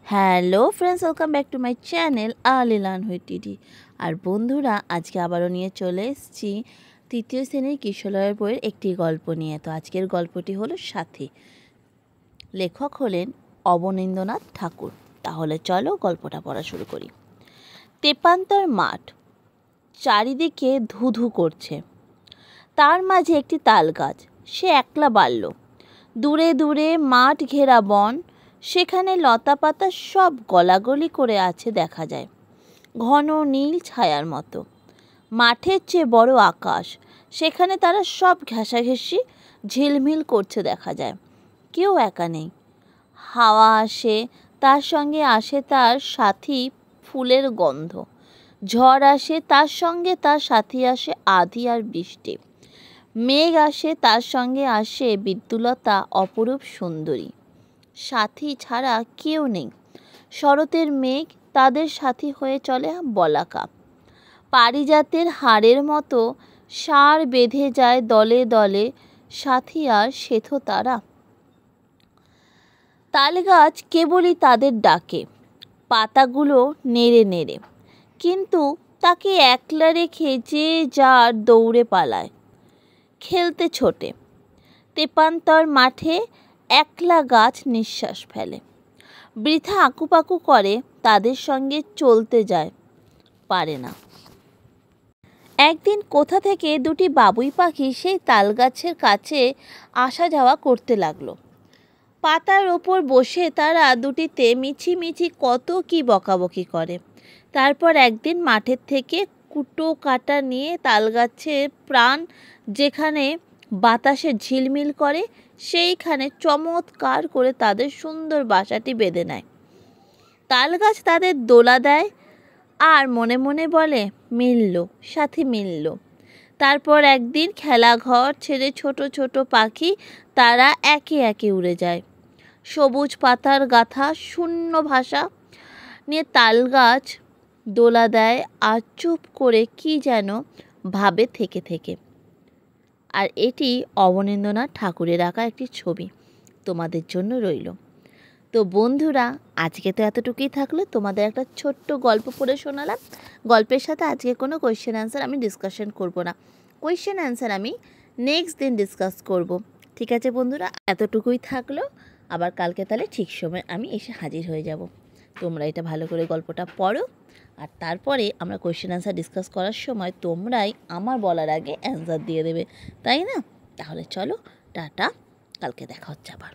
Hello friends, welcome back to my channel early learn with TT. আর বন্ধুরা, আজকে আবারও নিয়ে চলে এসেছি তৃতীয় শ্রেণীর কিশোরলয়ের বইয়ের একটি গল্প নিয়ে। তো আজকের গল্পটি হলো সাথী। লেখক হলেন অবনীন্দ্রনাথ ঠাকুর। তাহলে চলো গল্পটা পড়া শুরু করি। তেপান্তর মাঠ, চারিদিকে ধুধু করছে। তার মাঝে একটি তাল গাছ, সে একলা বাড়ল। দূরে দূরে মাঠ ঘেরা বন, সেখানে লতাপাতা সব গলাগলি করে আছে দেখা যায়, ঘন নীল ছায়ার মতো। মাঠের চেয়ে বড় আকাশ, সেখানে তারা সব ঘেঁষাঘেঁষি ঝিলমিল করছে দেখা যায়। কেউ একা নেই। হাওয়া আসে, তার সঙ্গে আসে তার সাথী ফুলের গন্ধ। ঝড় আসে, তার সঙ্গে তার সাথী আসে আঁধি আর বৃষ্টি। মেঘ আসে, তার সঙ্গে আসে বিদ্যুলতা অপরূপ সুন্দরী। সাথী ছাড়া কেউ নেই। শরতের মেঘ তাদের সাথী হয়ে চলে বলাকা। পারিজাতের হাড়ের মতো সার বেঁধে যায় দলে দলে, সাথী আর সেথ তারা। তালগাছ কেবলই তাদের ডাকে, পাতাগুলো নেড়ে নেড়ে, কিন্তু তাকে একলা রেখে যে যার দৌড়ে পালায়, খেলতে ছোটে। তেপান্তর মাঠে একলা গাছ নিঃশ্বাস ফেলে, বৃথা আকুপাকু করে, তাদের সঙ্গে চলতে যায়, পারে না। একদিন কোথা থেকে দুটি বাবুই পাখি সেই তালগাছের কাছে আসা যাওয়া করতে লাগলো। পাতার ওপর বসে তারা দুটিতে মিছিমিছি কত কি বকাবকি করে। তারপর একদিন মাঠের থেকে কুটো কাটা নিয়ে তালগাছের প্রাণ যেখানে বাতাসে ঝিলমিল করে, সেইখানে চমৎকার করে তাদের সুন্দর বাসাটি বেঁধে নেয়। তালগাছ তাদের দোলা দেয় আর মনে মনে বলে, মিলল, সাথী মিলল। তারপর একদিন খেলাঘর ছেড়ে ছোট ছোট পাখি তারা একে একে উড়ে যায়। সবুজ পাতার গাথা শূন্য ভাষা নিয়ে তালগাছ দোলা দেয় আর চুপ করে কি যেন ভাবে থেকে থেকে। আর এটি অবনীন্দ্রনাথ ঠাকুরের আঁকা একটি ছবি তোমাদের জন্য রইল। তো বন্ধুরা, আজকে তো এতটুকুই থাকলো। তোমাদের একটা ছোট্ট গল্প পড়ে শোনালাম। গল্পের সাথে আজকে কোনো কোয়েশ্চেন অ্যান্সার আমি ডিসকাশন করব না। কোয়েশ্চেন অ্যান্সার আমি নেক্সট দিন ডিসকাস করব। ঠিক আছে বন্ধুরা, এতটুকুই থাকলো। আবার কালকে তাহলে ঠিক সময় আমি এসে হাজির হয়ে যাব। তোমরা এটা ভালো করে গল্পটা পড়ো, আর তারপরে আমরা কোয়েশ্চেন অ্যান্সার ডিসকাস করার সময় তোমরাই আমার বলার আগে অ্যান্সার দিয়ে দেবে, তাই না? তাহলে চলো, টাটা, কালকে দেখা হচ্ছে আবার।